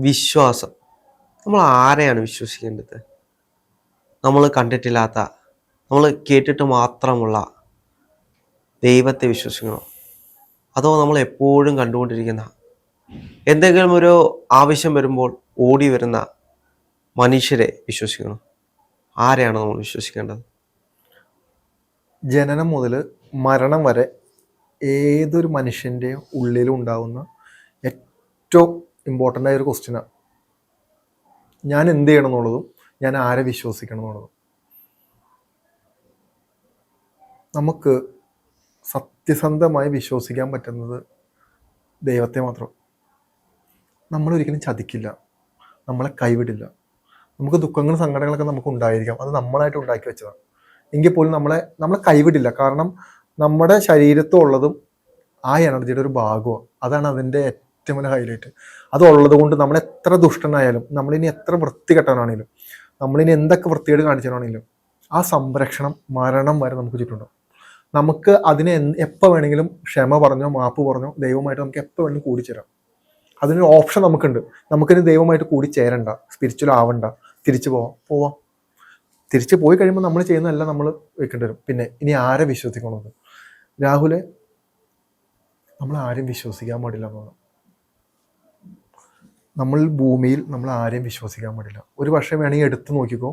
വിശ്വാസം. നമ്മൾ ആരെയാണ് വിശ്വസിക്കേണ്ടത്? നമ്മൾ കണ്ടിട്ടില്ലാത്ത, നമ്മൾ കേട്ടിട്ട് മാത്രമുള്ള ദൈവത്തെ വിശ്വസിക്കണോ? അതോ നമ്മൾ എപ്പോഴും കണ്ടുകൊണ്ടിരിക്കുന്ന, എന്തെങ്കിലും ഒരു ആവശ്യം വരുമ്പോൾ ഓടി വരുന്ന മനുഷ്യരെ വിശ്വസിക്കണോ? ആരെയാണ് നമ്മൾ വിശ്വസിക്കേണ്ടത്? ജനനം മുതൽ മരണം വരെ ഏതൊരു മനുഷ്യൻ്റെ ഉള്ളിലും ഉണ്ടാകുന്ന ഏറ്റവും ഇമ്പോർട്ടൻ്റ് ആയ ഒരു ക്വസ്റ്റ്യനാണ് ഞാൻ എന്ത് ചെയ്യണം എന്നുള്ളതും ഞാൻ ആരെ വിശ്വസിക്കണം എന്നുള്ളതും. നമുക്ക് സത്യസന്ധമായി വിശ്വസിക്കാൻ പറ്റുന്നത് ദൈവത്തെ മാത്രം. നമ്മളൊരിക്കലും ചതിക്കില്ല, നമ്മളെ കൈവിടില്ല. നമുക്ക് ദുഃഖങ്ങളും സങ്കടങ്ങളൊക്കെ നമുക്ക് ഉണ്ടായിരിക്കാം, അത് നമ്മളായിട്ട് ഉണ്ടാക്കി വെച്ചതാണ്. എങ്കിൽ പോലും നമ്മളെ കൈവിടില്ല. കാരണം നമ്മുടെ ശരീരത്തുള്ളതും ആ എനർജിയുടെ ഒരു ഭാഗമാണ്. അതാണ് അതിൻ്റെ ഏറ്റവും വലിയ ഹൈലൈറ്റ്. അതുള്ളത് കൊണ്ട് നമ്മൾ എത്ര ദുഷ്ടനായാലും, നമ്മളിനി എത്ര വൃത്തികെട്ടനാണെങ്കിലും, നമ്മളിനി എന്തൊക്കെ വൃത്തികേട് കാണിച്ചാണെങ്കിലും, ആ സംരക്ഷണം മരണം വരെ നമുക്ക് ചുറ്റുണ്ടാവും. നമുക്ക് അതിനെ എപ്പോൾ വേണമെങ്കിലും ക്ഷമ പറഞ്ഞോ മാപ്പ് പറഞ്ഞോ ദൈവമായിട്ട് നമുക്ക് എപ്പോൾ വേണമെങ്കിലും കൂടിച്ചേരാം. അതിനൊരു ഓപ്ഷൻ നമുക്കുണ്ട്. നമുക്കിനി ദൈവമായിട്ട് കൂടി ചേരണ്ട, സ്പിരിച്വൽ ആവണ്ട, തിരിച്ചു പോവാം. തിരിച്ചു പോയി കഴിയുമ്പോൾ നമ്മൾ ചെയ്യുന്നതെല്ലാം നമ്മൾ വെക്കേണ്ടി വരും. പിന്നെ ഇനി ആരെ വിശ്വസിക്കണമെന്ന്, രാഹുലെ, നമ്മൾ ആരെയും വിശ്വസിക്കാൻ പാടില്ല എന്നാണ്. നമ്മൾ ഭൂമിയിൽ നമ്മൾ ആരെയും വിശ്വസിക്കാൻ പാടില്ല. ഒരു പക്ഷേ വേണമെങ്കിൽ എടുത്തു നോക്കിക്കോ,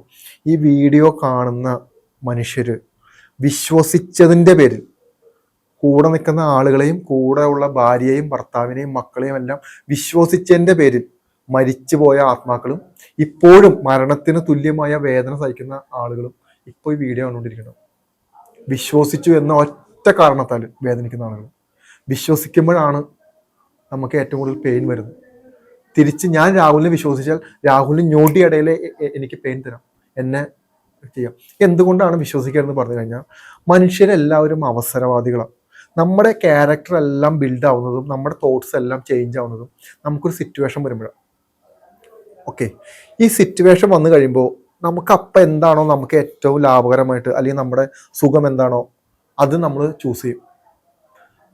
ഈ വീഡിയോ കാണുന്ന മനുഷ്യർ വിശ്വസിച്ചതിൻ്റെ പേരിൽ കൂടെ നിൽക്കുന്ന ആളുകളെയും കൂടെ ഉള്ള ഭാര്യയെയും ഭർത്താവിനെയും മക്കളെയും എല്ലാം വിശ്വസിച്ചതിൻ്റെ പേരിൽ മരിച്ചുപോയ ആത്മാക്കളും ഇപ്പോഴും മരണത്തിന് തുല്യമായ വേദന സഹിക്കുന്ന ആളുകളും ഇപ്പോൾ ഈ വീഡിയോ കണ്ടുകൊണ്ടിരിക്കണം. വിശ്വസിച്ചു എന്ന ഒറ്റ കാരണത്താൽ വേദനിക്കുന്ന ആളുകൾ. വിശ്വസിക്കുമ്പോഴാണ് നമുക്ക് ഏറ്റവും കൂടുതൽ പെയിൻ വരുന്നത്. തിരിച്ച് ഞാൻ രാഹുലിനെ വിശ്വസിച്ചാൽ രാഹുലിന് ഞൊടിയിടയിൽ എനിക്ക് പെയിൻ തരാം, എന്നെ ചെയ്യാം. എന്തുകൊണ്ടാണ് വിശ്വസിക്കുക പറഞ്ഞു കഴിഞ്ഞാൽ, മനുഷ്യരെല്ലാവരും അവസരവാദികളാണ്. നമ്മുടെ ക്യാരക്ടർ എല്ലാം ബിൽഡ് ആവുന്നതും നമ്മുടെ തോട്ട്സ് എല്ലാം ചേഞ്ച് ആവുന്നതും നമുക്കൊരു സിറ്റുവേഷൻ വരുമ്പോഴാണ്. ഓക്കെ, ഈ സിറ്റുവേഷൻ വന്നു കഴിയുമ്പോൾ നമുക്ക് അപ്പം എന്താണോ നമുക്ക് ഏറ്റവും ലാഭകരമായിട്ട്, അല്ലെങ്കിൽ നമ്മുടെ സുഖം എന്താണോ അത് നമ്മൾ ചൂസ് ചെയ്യും.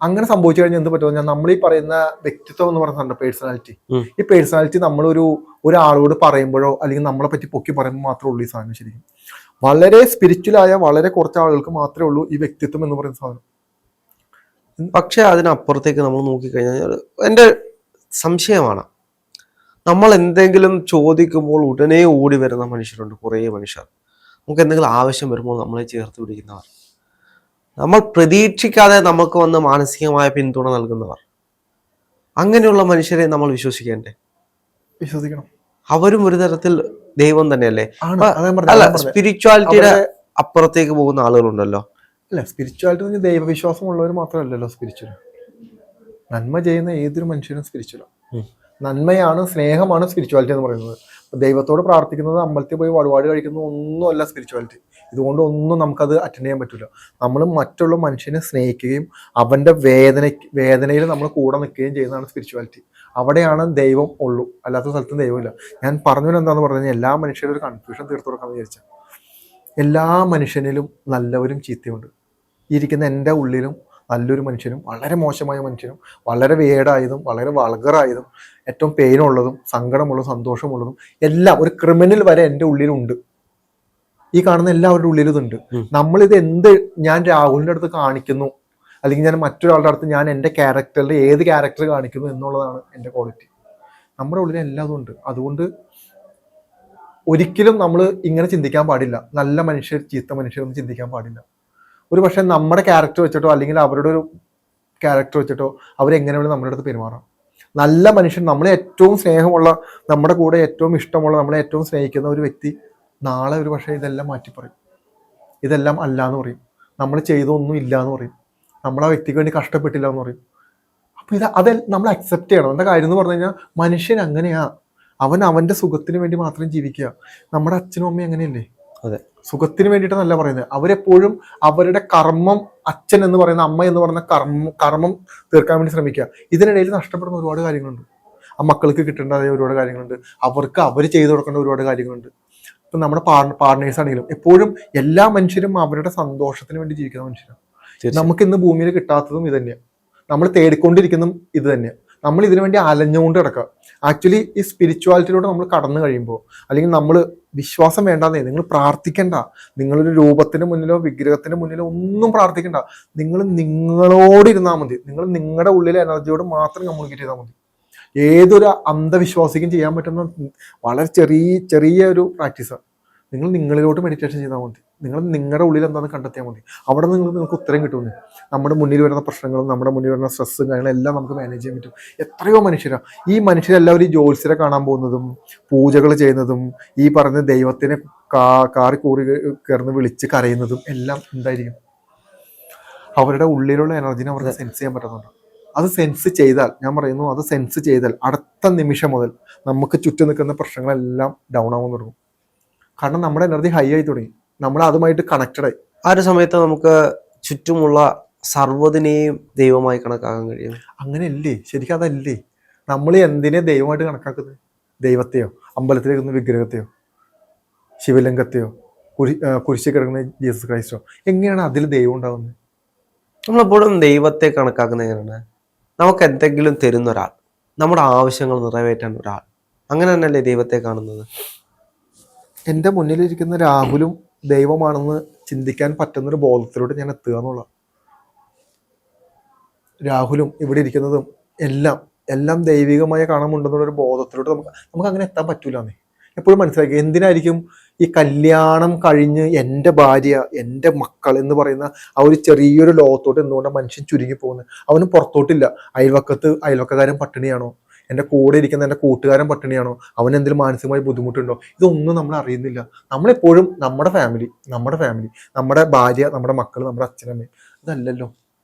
അങ്ങനെ സംഭവിച്ചു കഴിഞ്ഞാൽ എന്ത് പറ്റുമോ, ഞാൻ നമ്മൾ ഈ പറയുന്ന വ്യക്തിത്വം എന്ന് പറയുന്നത് പേഴ്സണാലിറ്റി. ഈ പേഴ്സണാലിറ്റി ഒരാളോട് പറയുമ്പോഴോ അല്ലെങ്കിൽ നമ്മളെ പറ്റി പൊക്കി പറയുമ്പോൾ മാത്രമേ ഉള്ളൂ ഈ സാധനം. ശരിക്കും വളരെ സ്പിരിച്വലായ വളരെ കുറച്ച് ആളുകൾക്ക് മാത്രമേ ഉള്ളൂ ഈ വ്യക്തിത്വം എന്ന് പറയുന്ന സാധനം. പക്ഷെ അതിനപ്പുറത്തേക്ക് നമ്മൾ നോക്കിക്കഴിഞ്ഞാൽ എൻ്റെ സംശയമാണ്, നമ്മൾ എന്തെങ്കിലും ചോദിക്കുമ്പോൾ ഉടനെ ഓടി വരുന്ന മനുഷ്യരുണ്ട്, കുറേ മനുഷ്യർ. നമുക്ക് എന്തെങ്കിലും ആവശ്യം വരുമ്പോൾ നമ്മളെ ചേർത്ത് പിടിക്കുന്നവർ, നമ്മൾ പ്രതീക്ഷിക്കാതെ നമുക്ക് വന്ന് മാനസികമായ പിന്തുണ നൽകുന്നവർ, അങ്ങനെയുള്ള മനുഷ്യരെ നമ്മൾ വിശ്വസിക്കണം. അവരും ഒരു തരത്തിൽ ദൈവം തന്നെയല്ലേ? അല്ല, സ്പിരിച്വാലിറ്റിയുടെ അപ്പുറത്തേക്ക് പോകുന്ന ആളുകളുണ്ടല്ലോ. അല്ല, സ്പിരിച്വാലിറ്റി ദൈവവിശ്വാസമുള്ളവർ മാത്രമല്ലല്ലോ സ്പിരിച്വൽ. നന്മ ചെയ്യുന്ന ഏതൊരു മനുഷ്യനും സ്പിരിച്വലാണ്. നന്മയാണ്, സ്നേഹമാണ് സ്പിരിച്വാലിറ്റി എന്ന് പറയുന്നത്. ദൈവത്തോട് പ്രാർത്ഥിക്കുന്നത്, അമ്പലത്തിൽ പോയി വഴിപാട് കഴിക്കുന്നത് ഒന്നുമല്ല സ്പിരിച്വാലിറ്റി. ഇതുകൊണ്ട് ഒന്നും നമുക്കത് അറ്റൻഡ് ചെയ്യാൻ പറ്റില്ല. നമ്മൾ മറ്റുള്ള മനുഷ്യനെ സ്നേഹിക്കുകയും അവൻ്റെ വേദനയിൽ നമ്മൾ കൂടെ നിൽക്കുകയും ചെയ്യുന്നതാണ് സ്പിരിച്വാലിറ്റി. അവിടെയാണ് ദൈവം ഉള്ളൂ, അല്ലാത്ത സ്ഥലത്തും ദൈവമില്ല. ഞാൻ പറഞ്ഞത് എന്താണെന്ന് പറഞ്ഞു കഴിഞ്ഞാൽ, എല്ലാ മനുഷ്യരും ഒരു കൺഫ്യൂഷൻ തീർത്തു കൊടുക്കാമെന്ന് വിചാരിച്ചാൽ, എല്ലാ മനുഷ്യനിലും നല്ലവരും ചീത്തയുണ്ട്. ഇരിക്കുന്ന എൻ്റെ ഉള്ളിലും നല്ലൊരു മനുഷ്യനും വളരെ മോശമായ മനുഷ്യനും, വളരെ വേടായതും വളരെ വൾഗറായതും, ഏറ്റവും പെയിനുള്ളതും സങ്കടമുള്ളതും സന്തോഷമുള്ളതും എല്ലാം, ഒരു ക്രിമിനൽ വരെ എൻ്റെ ഉള്ളിലുണ്ട്. ഈ കാണുന്ന എല്ലാവരുടെ ഉള്ളിലും ഇതുണ്ട്. നമ്മളിത് ഞാൻ രാഹുലിൻ്റെ അടുത്ത് കാണിക്കുന്നു, അല്ലെങ്കിൽ ഞാൻ മറ്റൊരാളുടെ അടുത്ത് ഞാൻ എൻ്റെ ക്യാരക്ടറിൽ ഏത് ക്യാരക്ടർ കാണിക്കുന്നു എന്നുള്ളതാണ് എൻ്റെ ക്വാളിറ്റി. നമ്മുടെ ഉള്ളിൽ എല്ലാതും ഉണ്ട്. അതുകൊണ്ട് ഒരിക്കലും നമ്മൾ ഇങ്ങനെ ചിന്തിക്കാൻ പാടില്ല, നല്ല മനുഷ്യർ ചീത്ത മനുഷ്യരൊന്നും ചിന്തിക്കാൻ പാടില്ല. ഒരു പക്ഷേ നമ്മുടെ ക്യാരക്ടർ വെച്ചിട്ടോ അല്ലെങ്കിൽ അവരുടെ ഒരു ക്യാരക്ടർ വെച്ചിട്ടോ അവരെങ്ങനെ വേണം നമ്മുടെ അടുത്ത് പെരുമാറാം. നല്ല മനുഷ്യൻ, നമ്മളെ ഏറ്റവും സ്നേഹമുള്ള, നമ്മുടെ കൂടെ ഏറ്റവും ഇഷ്ടമുള്ള, നമ്മളെ ഏറ്റവും സ്നേഹിക്കുന്ന ഒരു വ്യക്തി നാളെ ഒരു പക്ഷേ ഇതെല്ലാം മാറ്റിപ്പറയും, ഇതെല്ലാം അല്ല എന്ന് പറയും, നമ്മൾ ചെയ്തൊന്നും ഇല്ല എന്ന് പറയും, നമ്മൾ ആ വ്യക്തിക്ക് വേണ്ടി കഷ്ടപ്പെട്ടില്ല എന്ന് പറയും. അപ്പോൾ നമ്മൾ അക്സെപ്റ്റ് ചെയ്യണം. എന്താ കാര്യം എന്ന് പറഞ്ഞു കഴിഞ്ഞാൽ, മനുഷ്യൻ അങ്ങനെയാ, അവൻ്റെ സുഖത്തിന് വേണ്ടി മാത്രം ജീവിക്കുക. നമ്മുടെ അച്ഛനും അമ്മയും അങ്ങനെയല്ലേ? അതെ, സുഖത്തിന് വേണ്ടിയിട്ടെന്നല്ല പറയുന്നത്. അവരെപ്പോഴും അവരുടെ കർമ്മം, അച്ഛൻ എന്ന് പറയുന്ന, അമ്മ എന്ന് പറയുന്ന കർമ്മം തീർക്കാൻ വേണ്ടി ശ്രമിക്കുക. ഇതിനിടയിൽ നഷ്ടപ്പെടുന്ന ഒരുപാട് കാര്യങ്ങളുണ്ട്. ആ മക്കൾക്ക് കിട്ടേണ്ടതായ ഒരുപാട് കാര്യങ്ങളുണ്ട്, അവർ ചെയ്തു കൊടുക്കേണ്ട ഒരുപാട് കാര്യങ്ങളുണ്ട്. ഇപ്പം നമ്മുടെ പാർട്ട്നേഴ്സ് ആണെങ്കിലും എപ്പോഴും എല്ലാ മനുഷ്യരും അവരുടെ സന്തോഷത്തിന് വേണ്ടി ജീവിക്കുന്ന മനുഷ്യരാണ്. നമുക്ക് ഇന്ന് ഭൂമിയിൽ കിട്ടാത്തതും ഇത് തന്നെയാണ്, നമ്മൾ തേടിക്കൊണ്ടിരിക്കുന്നതും ഇത് തന്നെയാണ്. നമ്മൾ ഇതിനു വേണ്ടി അലഞ്ഞുകൊണ്ട് കിടക്കുക. ആക്ച്വലി ഈ സ്പിരിച്വാലിറ്റിയിലൂടെ നമ്മൾ കടന്നു കഴിയുമ്പോൾ, അല്ലെങ്കിൽ നമ്മൾ വിശ്വാസം വേണ്ടാന്നേ, നിങ്ങൾ പ്രാർത്ഥിക്കണ്ട, നിങ്ങളൊരു രൂപത്തിന് മുന്നിലോ വിഗ്രഹത്തിന് മുന്നിലോ ഒന്നും പ്രാർത്ഥിക്കണ്ട. നിങ്ങൾ നിങ്ങളോട് ഇരുന്നാൽ മതി, നിങ്ങൾ നിങ്ങളുടെ ഉള്ളിലെ എനർജിയോട് മാത്രം കമ്മ്യൂണിക്കേറ്റ് ചെയ്താൽ മതി. ഏതൊരു അന്ധവിശ്വാസിക്കും ചെയ്യാൻ പറ്റുന്ന വളരെ ചെറിയ ഒരു പ്രാക്ടീസാണ്. നിങ്ങൾ നിങ്ങളിലോട്ട് മെഡിറ്റേഷൻ ചെയ്താൽ മതി, നിങ്ങൾ നിങ്ങളുടെ ഉള്ളിൽ എന്താണെന്ന് കണ്ടെത്തിയാൽ മതി. അവിടെ നിങ്ങൾക്ക് ഉത്തരം കിട്ടുമെന്ന്. നമ്മുടെ മുന്നിൽ വരുന്ന പ്രശ്നങ്ങളും നമ്മുടെ മുന്നിൽ വരുന്ന സ്ട്രെസ്സും കാര്യങ്ങളും എല്ലാം നമുക്ക് മാനേജ് ചെയ്യാൻ പറ്റും. എത്രയോ മനുഷ്യരാണ്, ഈ മനുഷ്യരെല്ലാവരും ഈ ജ്യോത്സ്യരെ കാണാൻ പോകുന്നതും പൂജകൾ ചെയ്യുന്നതും ഈ പറഞ്ഞ ദൈവത്തിനെ കാറി കൂറി കയറുന്ന് വിളിച്ച് കരയുന്നതും എല്ലാം എന്തായിരിക്കും? അവരുടെ ഉള്ളിലുള്ള എനർജിനെ അവർക്ക് സെൻസ് ചെയ്യാൻ പറ്റുന്നുണ്ട്. അത് സെൻസ് ചെയ്താൽ, ഞാൻ പറയുന്നു, അത് സെൻസ് ചെയ്താൽ അടുത്ത നിമിഷം മുതൽ നമുക്ക് ചുറ്റും നിൽക്കുന്ന പ്രശ്നങ്ങളെല്ലാം ഡൗൺ ആവാൻ തുടങ്ങും. കാരണം നമ്മുടെ എനർജി ഹൈ ആയി തുടങ്ങി, നമ്മൾ അതുമായിട്ട് കണക്റ്റഡ് ആയി. ആ ഒരു സമയത്ത് നമുക്ക് ചുറ്റുമുള്ള സർവ്വതിനെയും ദൈവമായി കണക്കാക്കാൻ കഴിയും. അങ്ങനെയല്ലേ? ശരിക്കും അതല്ലേ നമ്മൾ എന്തിനെ ദൈവമായിട്ട് കണക്കാക്കുന്നത്? ദൈവത്തെയോ, അമ്പലത്തിലേക്കുന്ന വിഗ്രഹത്തെയോ, ശിവലിംഗത്തെയോ, കുരിശി കിടക്കുന്ന ജീസസ് ക്രൈസ്റ്റോ? എങ്ങനെയാണ് അതിൽ ദൈവം ഉണ്ടാകുന്നത്? നമ്മളെപ്പോഴും ദൈവത്തെ കണക്കാക്കുന്നത് എങ്ങനെയാണ്? നമുക്ക് എന്തെങ്കിലും തരുന്ന ഒരാൾ, നമ്മുടെ ആവശ്യങ്ങൾ നിറവേറ്റാൻ ഒരാൾ, അങ്ങനെ തന്നെയല്ലേ ദൈവത്തെ കാണുന്നത്? എൻ്റെ മുന്നിലിരിക്കുന്ന രാഹുലും ദൈവമാണെന്ന് ചിന്തിക്കാൻ പറ്റുന്നൊരു ബോധത്തിലൂടെ ഞാൻ എത്തുക എന്നുള്ള. രാഹുലും ഇവിടെ ഇരിക്കുന്നതും എല്ലാം ദൈവികമായി കാണുന്നുണ്ടെന്നുള്ളൊരു ബോധത്തിലൂടെ നമുക്ക് അങ്ങനെ എത്താൻ പറ്റൂലെന്നേ. എപ്പോഴും മനസ്സിലാക്കി. എന്തിനായിരിക്കും ഈ കല്യാണം കഴിഞ്ഞ് എൻ്റെ ഭാര്യ, എൻ്റെ മക്കൾ എന്ന് ആ ഒരു ചെറിയൊരു ലോകത്തോട്ട് എന്തുകൊണ്ടാണ് മനുഷ്യൻ ചുരുങ്ങി പോകുന്നത്? അവന് പുറത്തോട്ടില്ല. അയൽവക്കക്കാരൻ പട്ടിണിയാണോ? എൻ്റെ കൂടെ ഇരിക്കുന്ന എൻ്റെ കൂട്ടുകാരൻ പട്ടിണിയാണോ? അവന് എന്തെങ്കിലും മാനസികമായി ബുദ്ധിമുട്ടുണ്ടോ? ഇതൊന്നും നമ്മൾ അറിയുന്നില്ല. നമ്മളെപ്പോഴും നമ്മുടെ ഫാമിലി, നമ്മുടെ ഭാര്യ, നമ്മുടെ മക്കൾ, നമ്മുടെ അച്ഛനമ്മയും. ഇതല്ലല്ലോ.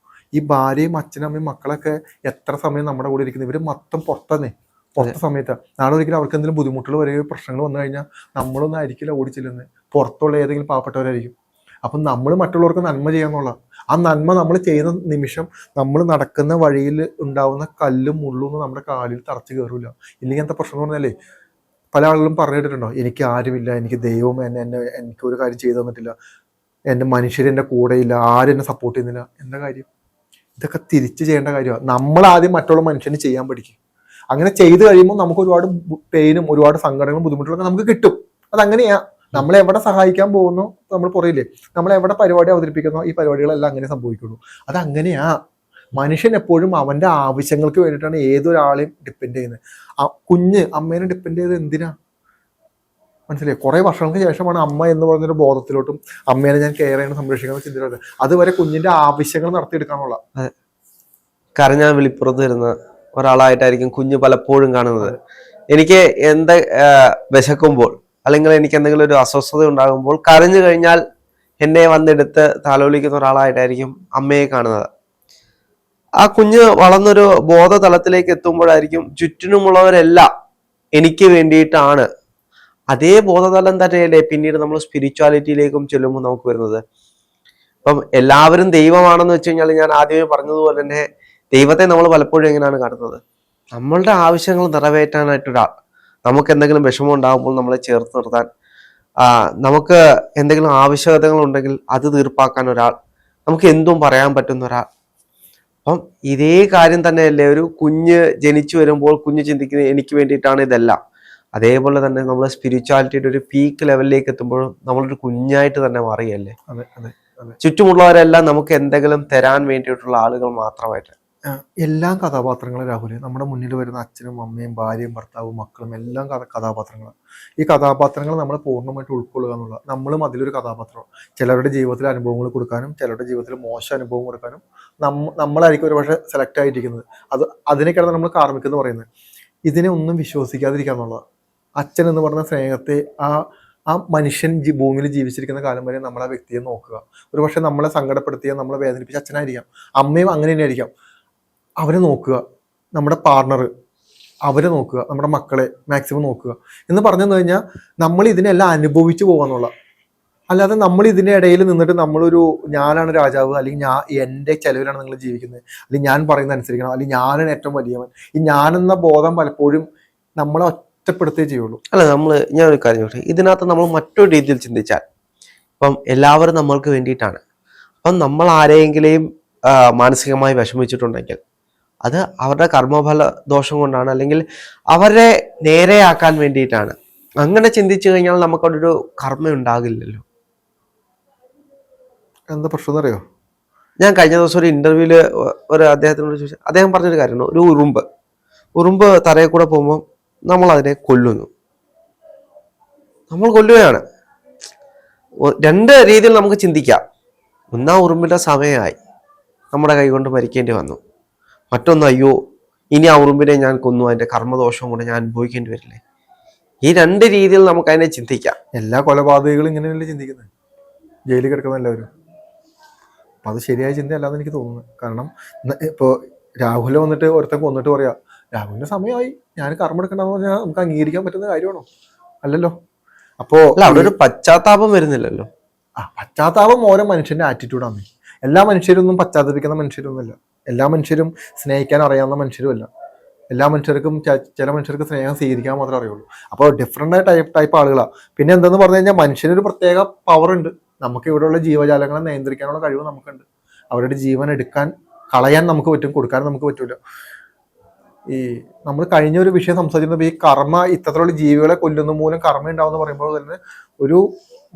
ഈ ഭാര്യയും അച്ഛനമ്മയും മക്കളൊക്കെ എത്ര സമയം നമ്മുടെ കൂടെ ഇരിക്കുന്നത്? ഇവർ മൊത്തം പുറത്ത സമയത്താണ്. നാളെ ഒരിക്കലും അവർക്ക് എന്തെങ്കിലും ബുദ്ധിമുട്ടുകൾ വരികയോ പ്രശ്നങ്ങൾ വന്നു കഴിഞ്ഞാൽ നമ്മളൊന്നും ആയിരിക്കില്ല ഓടിച്ചില്ലെന്ന്, പുറത്തുള്ള ഏതെങ്കിലും പാവപ്പെട്ടവരായിരിക്കും. അപ്പം നമ്മൾ മറ്റുള്ളവർക്ക് നന്മ ചെയ്യാന്നുള്ള ആ നന്മ നമ്മൾ ചെയ്യുന്ന നിമിഷം നമ്മൾ നടക്കുന്ന വഴിയിൽ ഉണ്ടാവുന്ന കല്ലും മുള്ളും നമ്മുടെ കാലിൽ തറച്ച് കയറില്ല. ഇല്ലെങ്കിൽ എന്താ പ്രശ്നം എന്ന് പറഞ്ഞാലേ, പല ആളുകളും പറഞ്ഞിട്ടുണ്ടോ, എനിക്ക് ആരുമില്ല, എനിക്ക് ദൈവം എനിക്ക് ഒരു കാര്യം ചെയ്തു തന്നിട്ടില്ല, എൻ്റെ മനുഷ്യരെൻ്റെ കൂടെയില്ല, ആരും എന്നെ സപ്പോർട്ട് ചെയ്യുന്നില്ല. എന്താ കാര്യം? ഇതൊക്കെ തിരിച്ച് ചെയ്യേണ്ട കാര്യമാണ്. നമ്മൾ ആദ്യം മറ്റുള്ള മനുഷ്യന് ചെയ്യാൻ പഠിക്കും. അങ്ങനെ ചെയ്ത് കഴിയുമ്പോൾ നമുക്ക് ഒരുപാട് പെയിനും ഒരുപാട് സങ്കടങ്ങളും ബുദ്ധിമുട്ടുകളൊക്കെ നമുക്ക് കിട്ടും. അതങ്ങനെയാ. നമ്മളെവിടെ സഹായിക്കാൻ പോകുന്നു, നമ്മൾ പറയില്ലേ, നമ്മളെവിടെ പരിപാടി അവതരിപ്പിക്കുന്നോ ഈ പരിപാടികളെല്ലാം അങ്ങനെ സംഭവിക്കുള്ളൂ. അതങ്ങനെയാ. മനുഷ്യൻ എപ്പോഴും അവന്റെ ആവശ്യങ്ങൾക്ക് വേണ്ടിയിട്ടാണ് ഏതൊരാളെയും ഡിപ്പെൻഡ് ചെയ്യുന്നത്. കുഞ്ഞ് അമ്മേനെ ഡിപ്പെൻഡ് ചെയ്ത് എന്തിനാ? മനസ്സിലായി? കുറെ വർഷങ്ങൾക്ക് ശേഷമാണ് അമ്മ എന്ന് പറഞ്ഞൊരു ബോധത്തിലോട്ടും അമ്മേനെ ഞാൻ കെയർ ചെയ്യണം, സംരക്ഷിക്കണം ചിന്തിച്ചത്. അതുവരെ കുഞ്ഞിന്റെ ആവശ്യങ്ങൾ നടത്തിയെടുക്കാനുള്ള. കരഞ്ഞാൻ വിളിപ്പുറത്ത് വരുന്ന ഒരാളായിട്ടായിരിക്കും കുഞ്ഞ് പലപ്പോഴും കാണുന്നത്. എനിക്ക് വിശക്കുമ്പോൾ അല്ലെങ്കിൽ എനിക്ക് എന്തെങ്കിലും ഒരു അസ്വസ്ഥത ഉണ്ടാകുമ്പോൾ കരഞ്ഞു കഴിഞ്ഞാൽ എന്നെ വന്നെടുത്ത് താലോലിക്കുന്ന ഒരാളായിട്ടായിരിക്കും അമ്മയെ കാണുന്നത്. ആ കുഞ്ഞ് വളർന്നൊരു ബോധതലത്തിലേക്ക് എത്തുമ്പോഴായിരിക്കും ചുറ്റിനുമുള്ളവരെല്ലാം എനിക്ക് വേണ്ടിയിട്ടാണ്. അതേ ബോധതലം തന്നെയല്ലേ പിന്നീട് നമ്മൾ സ്പിരിച്വാലിറ്റിയിലേക്കും ചെല്ലുമ്പോൾ നമുക്ക് വരുന്നത്. അപ്പം എല്ലാവരും ദൈവമാണെന്ന് വെച്ച് കഴിഞ്ഞാൽ, ഞാൻ ആദ്യമേ പറഞ്ഞതുപോലെ തന്നെ ദൈവത്തെ നമ്മൾ പലപ്പോഴും എങ്ങനെയാണ് കാണുന്നത്? നമ്മളുടെ ആവശ്യങ്ങൾ നിറവേറ്റാനായിട്ടൊരാൾ, നമുക്ക് എന്തെങ്കിലും വിഷമം ഉണ്ടാകുമ്പോൾ നമ്മളെ ചേർത്ത് നിർത്താൻ, നമുക്ക് എന്തെങ്കിലും ആവശ്യകതകൾ ഉണ്ടെങ്കിൽ അത് തീർപ്പാക്കാൻ ഒരാൾ, നമുക്ക് എന്തും പറയാൻ പറ്റുന്ന ഒരാൾ. അപ്പം ഇതേ കാര്യം തന്നെയല്ലേ ഒരു കുഞ്ഞ് ജനിച്ചു വരുമ്പോൾ കുഞ്ഞ് ചിന്തിക്കുന്നത് എനിക്ക് വേണ്ടിയിട്ടാണ് ഇതെല്ലാം. അതേപോലെ തന്നെ നമ്മൾ സ്പിരിച്വാലിറ്റിയുടെ ഒരു പീക്ക് ലെവലിലേക്ക് എത്തുമ്പോഴും നമ്മളൊരു കുഞ്ഞായിട്ട് തന്നെ മാറുകയല്ലേ. ചുറ്റുമുള്ളവരെല്ലാം നമുക്ക് എന്തെങ്കിലും തരാൻ വേണ്ടിയിട്ടുള്ള ആളുകൾ മാത്രമായിട്ട്. എല്ലാ കഥാപാത്രങ്ങളും രാഹുല് നമ്മുടെ മുന്നിൽ വരുന്ന അച്ഛനും അമ്മയും ഭാര്യയും ഭർത്താവും മക്കളും എല്ലാം കഥാപാത്രങ്ങളാണ്. ഈ കഥാപാത്രങ്ങൾ നമ്മൾ പൂർണ്ണമായിട്ട് ഉൾക്കൊള്ളുക എന്നുള്ള, നമ്മളും അതിലൊരു കഥാപാത്രം. ചിലരുടെ ജീവിതത്തിലെ അനുഭവങ്ങൾ കൊടുക്കാനും ചിലരുടെ ജീവിതത്തിൽ മോശം അനുഭവം കൊടുക്കാനും നമ്മളായിരിക്കും ഒരു പക്ഷേ സെലക്ട് ആയിരിക്കുന്നത്. അതിനൊക്കെയാണ് നമ്മൾ കാർമിക് എന്ന് പറയുന്നത്. ഇതിനെ ഒന്നും വിശ്വസിക്കാതിരിക്കുക എന്നുള്ളത്. അച്ഛൻ എന്ന് പറഞ്ഞ സ്നേഹത്തെ ആ മനുഷ്യൻ ഭൂമിയിൽ ജീവിച്ചിരിക്കുന്ന കാലം വരെ നമ്മൾ ആ വ്യക്തിയെ നോക്കുക. ഒരു പക്ഷെ നമ്മളെ സങ്കടപ്പെടുത്തിയ, നമ്മളെ വേദനിപ്പിച്ച അച്ഛനായിരിക്കാം. അമ്മയും അങ്ങനെ തന്നെ ആയിരിക്കാം. അവരെ നോക്കുക, നമ്മുടെ പാർട്ണർ അവരെ നോക്കുക, നമ്മുടെ മക്കളെ മാക്സിമം നോക്കുക എന്ന് പറഞ്ഞു കഴിഞ്ഞാൽ നമ്മൾ ഇതിനെല്ലാം അനുഭവിച്ചു പോകാന്നുള്ള. അല്ലാതെ നമ്മൾ ഇതിൻ്റെ ഇടയിൽ നിന്നിട്ട് നമ്മളൊരു ഞാനാണ് രാജാവ്, അല്ലെങ്കിൽ എൻ്റെ ചെലവിലാണ് നിങ്ങൾ ജീവിക്കുന്നത്, അല്ലെങ്കിൽ ഞാൻ പറയുന്നത് അനുസരിക്കണം, അല്ലെങ്കിൽ ഞാനാണ് ഏറ്റവും വലിയവൻ. ഈ ഞാനെന്ന ബോധം പലപ്പോഴും നമ്മളെ ഒറ്റപ്പെടുത്തേ ചെയ്യുള്ളൂ. അല്ല, ഞാനൊരു കാര്യം ചോദിച്ചു, ഇതിനകത്ത് നമ്മൾ മറ്റൊരു രീതിയിൽ ചിന്തിച്ചാൽ, ഇപ്പം എല്ലാവരും നമ്മൾക്ക് വേണ്ടിയിട്ടാണ്. അപ്പം നമ്മൾ ആരെയെങ്കിലും മാനസികമായി വിഷമിച്ചിട്ടുണ്ടെങ്കിൽ അത് അവരുടെ കർമ്മഫല ദോഷം കൊണ്ടാണ്, അല്ലെങ്കിൽ അവരെ നേരെയാക്കാൻ വേണ്ടിയിട്ടാണ്. അങ്ങനെ ചിന്തിച്ചു കഴിഞ്ഞാൽ നമുക്കവിടെ കർമ്മ ഉണ്ടാകില്ലല്ലോ. എന്താ പ്രശ്നം എന്നറിയോ? ഞാൻ കഴിഞ്ഞ ദിവസം ഒരു ഇന്റർവ്യൂല് ഒരു അദ്ദേഹത്തിനോട് ചോദിച്ചു. അദ്ദേഹം പറഞ്ഞൊരു കാര്യമാണ്, ഒരു ഉറുമ്പ് തറയിൽ കൂടെ പോകുമ്പോൾ നമ്മൾ അതിനെ കൊല്ലുന്നു, നമ്മൾ കൊല്ലുകയാണ്. രണ്ട് രീതിയിൽ നമുക്ക് ചിന്തിക്കാം. ഒന്നാ ഉറുമ്പിന്റെ സമയമായി, നമ്മുടെ കൈകൊണ്ട് മരിക്കേണ്ടി വന്നു. മറ്റൊന്ന്, അയ്യോ ഇനി ആ ഉറുമ്പിനെ ഞാൻ കൊന്നു, അതിന്റെ കർമ്മദോഷവും കൂടെ ഞാൻ അനുഭവിക്കേണ്ടി വരില്ലേ. ഈ രണ്ട് രീതിയിൽ നമുക്ക് അതിനെ ചിന്തിക്കാം. എല്ലാ കൊലപാതകങ്ങളും ഇങ്ങനെയല്ലേ ചിന്തിക്കുന്നത്, ജയിലിൽ കിടക്കുന്ന എല്ലാവരും. അപ്പം അത് ശരിയായ ചിന്തയല്ലാന്ന് എനിക്ക് തോന്നുന്നു. കാരണം ഇപ്പോൾ രാഹുൽ വന്നിട്ട് ഒരുത്തൻ കൊന്നിട്ട് പറയാ രാഹുലിന്റെ സമയമായി, ഞാൻ കർമ്മം എടുക്കണ്ടെന്ന് പറഞ്ഞാൽ നമുക്ക് അംഗീകരിക്കാൻ പറ്റുന്ന കാര്യമാണോ? അല്ലല്ലോ. അപ്പോ അവിടെ ഒരു പശ്ചാത്താപം വരുന്നില്ലല്ലോ. പശ്ചാത്താപം ഓരോ മനുഷ്യന്റെ ആറ്റിറ്റ്യൂഡാണ്. എല്ലാ മനുഷ്യരൊന്നും പശ്ചാത്തപിക്കുന്ന മനുഷ്യരൊന്നുമല്ല. എല്ലാ മനുഷ്യരും സ്നേഹിക്കാൻ അറിയാവുന്ന മനുഷ്യരുമല്ല. എല്ലാ മനുഷ്യർക്കും ചില മനുഷ്യർക്ക് സ്നേഹം സ്വീകരിക്കാൻ മാത്രമേ അറിയുള്ളൂ. അപ്പോൾ ഡിഫറെൻ്റ് ടൈപ്പ് ആളുകളാണ്. പിന്നെ എന്തെന്ന് പറഞ്ഞു കഴിഞ്ഞാൽ മനുഷ്യനൊരു പ്രത്യേക പവർ ഉണ്ട്. നമുക്ക് ഇവിടെയുള്ള ജീവജാലങ്ങളെ നിയന്ത്രിക്കാനുള്ള കഴിവ് നമുക്കുണ്ട്. അവരുടെ ജീവൻ കളയാൻ നമുക്ക് പറ്റും, കൊടുക്കാൻ നമുക്ക് പറ്റൂല. ഈ നമ്മൾ കഴിഞ്ഞ ഒരു വിഷയം സംസാരിക്കുന്നത് ഈ കർമ്മ, ഇത്തരത്തിലുള്ള ജീവികളെ കൊല്ലുന്ന മൂലം കർമ്മ ഉണ്ടാവും എന്ന് പറയുമ്പോൾ തന്നെ ഒരു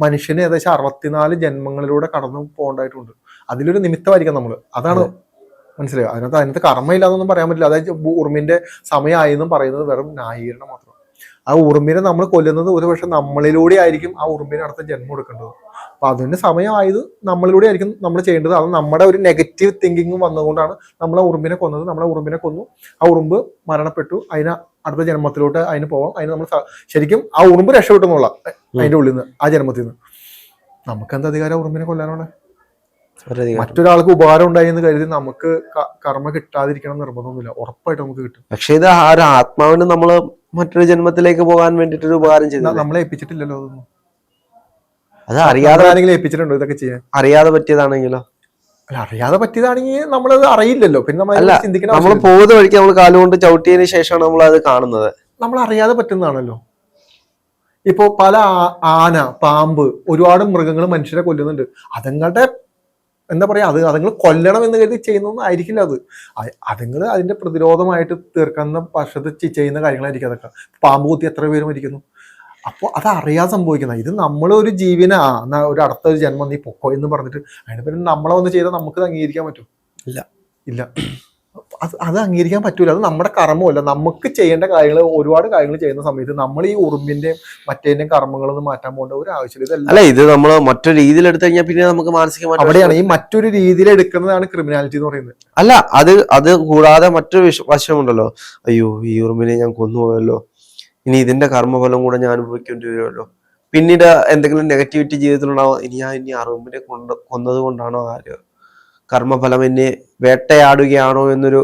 മനുഷ്യന് ഏകദേശം 64 ജന്മങ്ങളിലൂടെ കടന്നു പോകേണ്ടതായിട്ടുണ്ട്. അതിലൊരു നിമിത്തമായിരിക്കാം നമ്മൾ. അതാണ് മനസ്സിലായോ? അതിനകത്ത് കർമ്മ ഇല്ലാന്നൊന്നും പറയാൻ പറ്റില്ല. അതായത് ഉറുമ്പിന്റെ സമയമായി എന്നും പറയുന്നത് വെറും ന്യായീകരണം മാത്രം. ആ ഉറുമ്പിനെ നമ്മൾ കൊല്ലുന്നത് ഒരു പക്ഷെ നമ്മളിലൂടെ ആയിരിക്കും ആ ഉറുമ്പിനെ അടുത്ത ജന്മം എടുക്കേണ്ടത്. അപ്പൊ അതിന്റെ സമയമായത് നമ്മളിലൂടെ ആയിരിക്കും നമ്മൾ ചെയ്യേണ്ടത്. അത് നമ്മുടെ ഒരു നെഗറ്റീവ് തിങ്കിങ്ങും വന്നതുകൊണ്ടാണ് നമ്മൾ ആ ഉറുമ്പിനെ കൊന്നത്. നമ്മളെ ഉറുമ്പിനെ കൊന്നു, ആ ഉറുമ്പ് മരണപ്പെട്ടു, അതിനെ അടുത്ത ജന്മത്തിലോട്ട് അതിന് പോവാം. അതിന് നമ്മൾ ശരിക്കും ആ ഉറുമ്പ് രക്ഷപ്പെട്ടെന്നുള്ള അതിന്റെ ഉള്ളിൽ നിന്ന്, ആ ജന്മത്തിൽ നിന്ന്. നമുക്കെന്ത് അധികാരം ഉറുമ്പിനെ കൊല്ലാനുള്ള? മറ്റൊരാൾക്ക് ഉപകാരം ഉണ്ടായി എന്ന് കരുതി നമുക്ക് കർമ്മ കിട്ടാതിരിക്കണം നിർബന്ധമൊന്നുമില്ല. ഉറപ്പായിട്ട് നമുക്ക് കിട്ടും. പക്ഷെ ഇത് ആ ഒരു ആത്മാവിന് നമ്മള് മറ്റൊരു ജന്മത്തിലേക്ക് പോകാൻ വേണ്ടിട്ട് ഒരു ഉപകാരം ചെയ്തു. നമ്മളെ ഏൽപ്പിച്ചിട്ടില്ലല്ലോ അതൊന്നും. അത് അറിയാതെ ആരെങ്കിലും ഏൽപ്പിച്ചിട്ടുണ്ടോ ഇതൊക്കെ ചെയ്യാൻ? അറിയാതെ പറ്റിയതാണെങ്കിലോ? അല്ല, അറിയാതെ പറ്റിയതാണെങ്കിൽ നമ്മളത് അറിയില്ലല്ലോ. പിന്നെ നമ്മൾ ചിന്തിക്കണം. നമ്മൾ പോകുന്ന വഴിക്ക് നമ്മൾ കാലുകൊണ്ട് ചവിട്ടിയതിന് ശേഷമാണ് നമ്മൾ അത് കാണുന്നത്. നമ്മൾ അറിയാതെ പറ്റുന്നതാണല്ലോ. ഇപ്പോ പല ആന, പാമ്പ്, ഒരുപാട് മൃഗങ്ങൾ മനുഷ്യരെ കൊല്ലുന്നുണ്ട്. അതുങ്ങളുടെ എന്താ പറയാ, അതുങ്ങൾ കൊല്ലണം എന്ന് കരുതി ചെയ്യുന്നൊന്നും ആയിരിക്കില്ല. അതുങ്ങൾ അതിന്റെ പ്രതിരോധമായിട്ട് തീർക്കുന്ന പക്ഷത്ത് ചെയ്യുന്ന കാര്യങ്ങളായിരിക്കും അതൊക്കെ. പാമ്പ് കുത്തി എത്ര പേര് മരിക്കുന്നു. അപ്പോൾ അത് അറിയാതെ സംഭവിക്കുന്ന ഇത് നമ്മളൊരു ജീവനാ, ഒരു അടുത്തൊരു ജന്മം നീ പൊക്കോ എന്ന് പറഞ്ഞിട്ട് അതിന് പിന്നെ നമ്മളെ വന്ന് ചെയ്താൽ നമുക്ക് അംഗീകരിക്കാൻ പറ്റും? ഇല്ല. അത് അംഗീകരിക്കാൻ പറ്റൂല. അത് നമ്മുടെ കർമ്മമല്ല. നമുക്ക് ചെയ്യേണ്ട കാര്യങ്ങൾ, ഒരുപാട് കാര്യങ്ങൾ ചെയ്യുന്ന സമയത്ത് നമ്മൾ ഈ ഉറുമ്പിന്റെയും മറ്റേന്റെയും കർമ്മങ്ങളൊന്നും മാറ്റാൻ പോകേണ്ട ഒരു ആവശ്യമില്ല. അല്ല, ഇത് നമ്മൾ മറ്റൊരു രീതിയിൽ എടുത്തു കഴിഞ്ഞാൽ പിന്നെ നമുക്ക് മാനസികമായിട്ട് അവിടെയാണ് ഈ മറ്റൊരു രീതിയിൽ എടുക്കുന്നതാണ് ക്രിമിനാലിറ്റി എന്ന് പറയുന്നത്. അല്ല, അത് കൂടാതെ മറ്റൊരു വശമുണ്ടല്ലോ. അയ്യോ ഈ ഉറുമ്പിനെ ഞാൻ കൊന്നുപോയല്ലോ, ഇനി ഇതിന്റെ കർമ്മഫലം കൂടെ ഞാൻ അനുഭവിക്കേണ്ടി വരുമല്ലോ. പിന്നീട് എന്തെങ്കിലും നെഗറ്റിവിറ്റി ജീവിതത്തിലുണ്ടാവും. ഇനി ആ ഉറുമ്പിനെ കൊന്നത് കൊണ്ടാണോ ആര് കർമ്മഫലം എന്നെ വേട്ടയാടുകയാണോ എന്നൊരു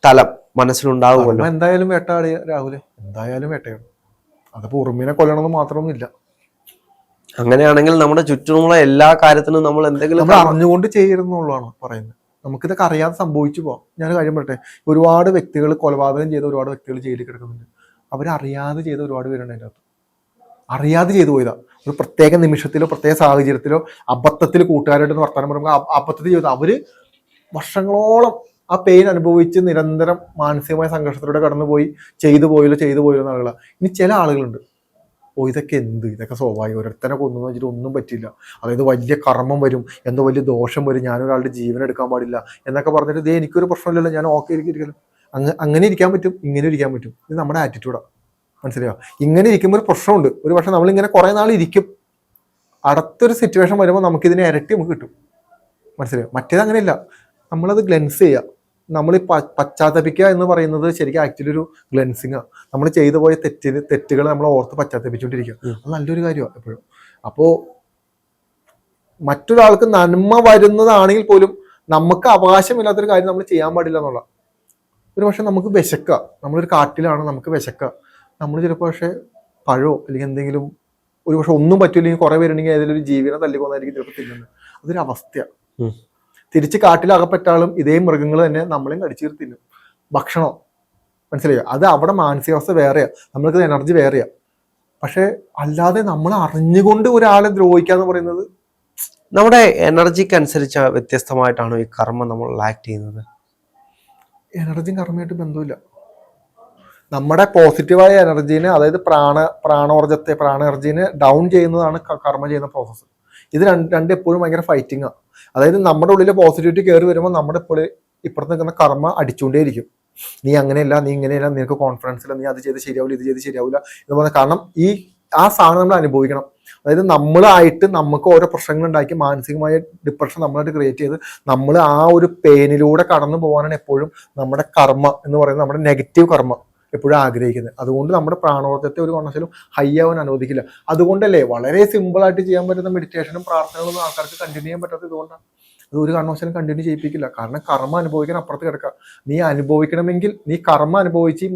തലം മനസ്സിലുണ്ടാവുമല്ലോ. എന്തായാലും വേട്ടയാടിയ രാഹുല്, എന്തായാലും വേട്ടയാടും. അതിപ്പോ ഉറുമ്പിനെ കൊല്ലണമെന്ന് മാത്രമൊന്നുമില്ല. അങ്ങനെയാണെങ്കിൽ നമ്മുടെ ചുറ്റുമുള്ള എല്ലാ കാര്യത്തിനും നമ്മൾ എന്തെങ്കിലും അറിഞ്ഞുകൊണ്ട് ചെയ്യരുതെന്നുള്ളതാണ് പറയുന്നത്. നമുക്കിതൊക്കെ അറിയാതെ സംഭവിച്ചു പോവാം. ഞാൻ കാര്യം പറയട്ടെ, ഒരുപാട് വ്യക്തികൾ കൊലപാതകം ചെയ്ത ഒരുപാട് വ്യക്തികൾ ജയിലിൽ കിടക്കുന്നുണ്ട്. അവരറിയാതെ ചെയ്ത ഒരുപാട് പേരുണ്ട് അതിൻ്റെ അകത്ത്. അറിയാതെ ചെയ്തു പോയതാ. ഒരു പ്രത്യേക നിമിഷത്തിലോ പ്രത്യേക സാഹചര്യത്തിലോ അബദ്ധത്തിൽ കൂട്ടുകാരായിട്ട് വർത്തമാനം പറയുമ്പോൾ അബദ്ധത്തിൽ ചെയ്തു അവര് വർഷങ്ങളോളം ആ പെയിൻ അനുഭവിച്ച് നിരന്തരം മാനസികമായ സംഘർഷത്തിലൂടെ കടന്നുപോയി ചെയ്തു പോയല്ലോ എന്ന ആളുകളാണ്. ഇനി ചില ആളുകളുണ്ട്, ഇതൊക്കെ സ്വാഭാവികം, ഓരോരുത്തരെ കൊന്നു വെച്ചിട്ട് ഒന്നും പറ്റില്ല, അതായത് വലിയ കർമ്മം വരും, എന്തോ വലിയ ദോഷം വരും, ഞാനൊരാളുടെ ജീവൻ എടുക്കാൻ പാടില്ല എന്നൊക്കെ പറഞ്ഞിട്ട് എനിക്കൊരു പ്രശ്നമില്ലല്ലോ, ഞാൻ ഓക്കെ ഇരിക്കലും. അങ്ങനെ ഇരിക്കാൻ പറ്റും, ഇങ്ങനെ ഇരിക്കാൻ പറ്റും. ഇത് നമ്മുടെ ആറ്റിറ്റ്യൂഡാണ്. മനസ്സിലായോ? ഇങ്ങനെ ഇരിക്കുമ്പോൾ ഒരു പ്രശ്നമുണ്ട്. ഒരു പക്ഷെ നമ്മളിങ്ങനെ കുറേ നാൾ ഇരിക്കും, അടുത്തൊരു സിറ്റുവേഷൻ വരുമ്പോൾ നമുക്കിതിനെ ഇരട്ടി നമുക്ക് കിട്ടും. മനസ്സിലായോ? മറ്റേത് അങ്ങനെയില്ല. നമ്മളത് ഗ്ലെൻസ് ചെയ്യുക. നമ്മൾ ഈ പശ്ചാത്തപിക്കുക എന്ന് പറയുന്നത് ശരിക്കും ആക്ച്വലി ഒരു ഗ്ലെൻസിങ്ങാണ്. നമ്മൾ ചെയ്തു പോയ തെറ്റുകൾ നമ്മൾ ഓർത്ത് പശ്ചാത്തപിച്ചുകൊണ്ടിരിക്കുക. അത് നല്ലൊരു കാര്യമാണ് എപ്പോഴും. അപ്പോൾ മറ്റൊരാൾക്ക് നന്മ വരുന്നതാണെങ്കിൽ പോലും നമുക്ക് അവകാശമില്ലാത്തൊരു കാര്യം നമ്മൾ ചെയ്യാൻ പാടില്ല എന്നുള്ള. ഒരു പക്ഷെ നമുക്ക് വിശക്കുക, നമ്മളൊരു കാട്ടിലാണ്, നമുക്ക് വിശക്കുക, നമ്മൾ ചിലപ്പോൾ പക്ഷെ പഴോ അല്ലെങ്കിൽ എന്തെങ്കിലും ഒരു പക്ഷെ ഒന്നും പറ്റില്ലെങ്കിൽ കുറെ പേരുണ്ടെങ്കിൽ ഏതെങ്കിലും ഒരു ജീവിനെ തല്ലിക്കൊന്നായിരിക്കും ചിലപ്പോൾ തിന്നുന്നത്. അതൊരു അവസ്ഥയാണ്. തിരിച്ച് കാട്ടിലകപ്പെട്ടാലും ഇതേ മൃഗങ്ങൾ തന്നെ നമ്മളെയും കടിച്ചു തിന്നും. ഭക്ഷണം, മനസ്സിലായോ? അത് അവിടെ മാനസികാവസ്ഥ വേറെയാ, നമ്മൾക്ക് എനർജി വേറെയാ. പക്ഷെ അല്ലാതെ നമ്മൾ അറിഞ്ഞുകൊണ്ട് ഒരാളെ ദ്രോഹിക്കാന്ന് പറയുന്നത് നമ്മുടെ എനർജിക്ക് അനുസരിച്ച് വ്യത്യസ്തമായിട്ടാണ് ഈ കർമ്മം നമ്മൾ ആക്ട് ചെയ്യുന്നത്. എനർജിയും കർമ്മയായിട്ട് ബന്ധമില്ല. നമ്മുടെ പോസിറ്റീവായ എനർജീനെ, അതായത് പ്രാണ എനർജീനെ ഡൗൺ ചെയ്യുന്നതാണ് കർമ്മ ചെയ്യുന്ന പ്രോസസ്സ്. ഇത് രണ്ട് എപ്പോഴും ഭയങ്കര ഫൈറ്റിങ്ങാണ്. അതായത് നമ്മുടെ ഉള്ളിൽ പോസിറ്റിവിറ്റി കയറി വരുമ്പോൾ നമ്മുടെ ഇപ്പോൾ ഇപ്പുറത്ത് നിൽക്കുന്ന കർമ്മ അടിച്ചുകൊണ്ടേയിരിക്കും. നീ അങ്ങനെയല്ല, നീ ഇങ്ങനെയല്ല, നിനക്ക് കോൺഫിഡൻസ് ഇല്ല, നീ അത് ചെയ്ത് ശരിയാവില്ല, ഇത് ചെയ്ത് ശരിയാവില്ല എന്ന് പറഞ്ഞാൽ, കാരണം ആ സാധനം നമ്മൾ അനുഭവിക്കണം. അതായത് നമ്മളായിട്ട് നമുക്ക് ഓരോ പ്രശ്നങ്ങൾ ഉണ്ടാക്കി മാനസികമായ ഡിപ്രഷൻ നമ്മളായിട്ട് ക്രിയേറ്റ് ചെയ്ത് നമ്മൾ ആ ഒരു പെയിനിലൂടെ കടന്നു പോകാനാണ് എപ്പോഴും നമ്മുടെ കർമ്മ എന്ന് പറയുന്നത്, നമ്മുടെ നെഗറ്റീവ് കർമ്മ എപ്പോഴും ആഗ്രഹിക്കുന്നത്. അതുകൊണ്ട് നമ്മുടെ പ്രാണോർജ്ജത്തെ ഒരു കാരണവശാലും ഹൈ ആവാൻ അനുവദിക്കില്ല. അതുകൊണ്ടല്ലേ വളരെ സിമ്പിൾ ആയിട്ട് ചെയ്യാൻ പറ്റുന്ന മെഡിറ്റേഷനും പ്രാർത്ഥനകളൊന്നും ആൾക്കാർക്ക് കണ്ടിന്യൂ ചെയ്യാൻ പറ്റാത്തത് ഇതുകൊണ്ടാണ്. അത് ഒരു കാരണവശാലും കണ്ടിന്യൂ ചെയ്യിപ്പിക്കില്ല. കാരണം കർമ്മ അനുഭവിക്കാൻ അപ്പുറത്ത് കിടക്കുക. നീ അനുഭവിക്കണമെങ്കിൽ നീ കർമ്മ അനുഭവിച്ച്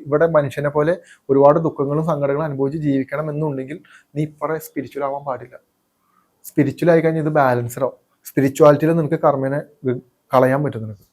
ഇവിടെ മനുഷ്യനെ പോലെ ഒരുപാട് ദുഃഖങ്ങളും സങ്കടങ്ങളും അനുഭവിച്ച് ജീവിക്കണം എന്നുണ്ടെങ്കിൽ നീ ഇപ്പറേ സ്പിരിച്വൽ ആവാൻ പാടില്ല. സ്പിരിച്വൽ ആയി കഴിഞ്ഞാൽ ഇത് ബാലൻസ്ഡ് ആവും. സ്പിരിച്വാലിറ്റിയിൽ നിനക്ക് കർമ്മനെ കളയാൻ പറ്റും നിനക്ക്.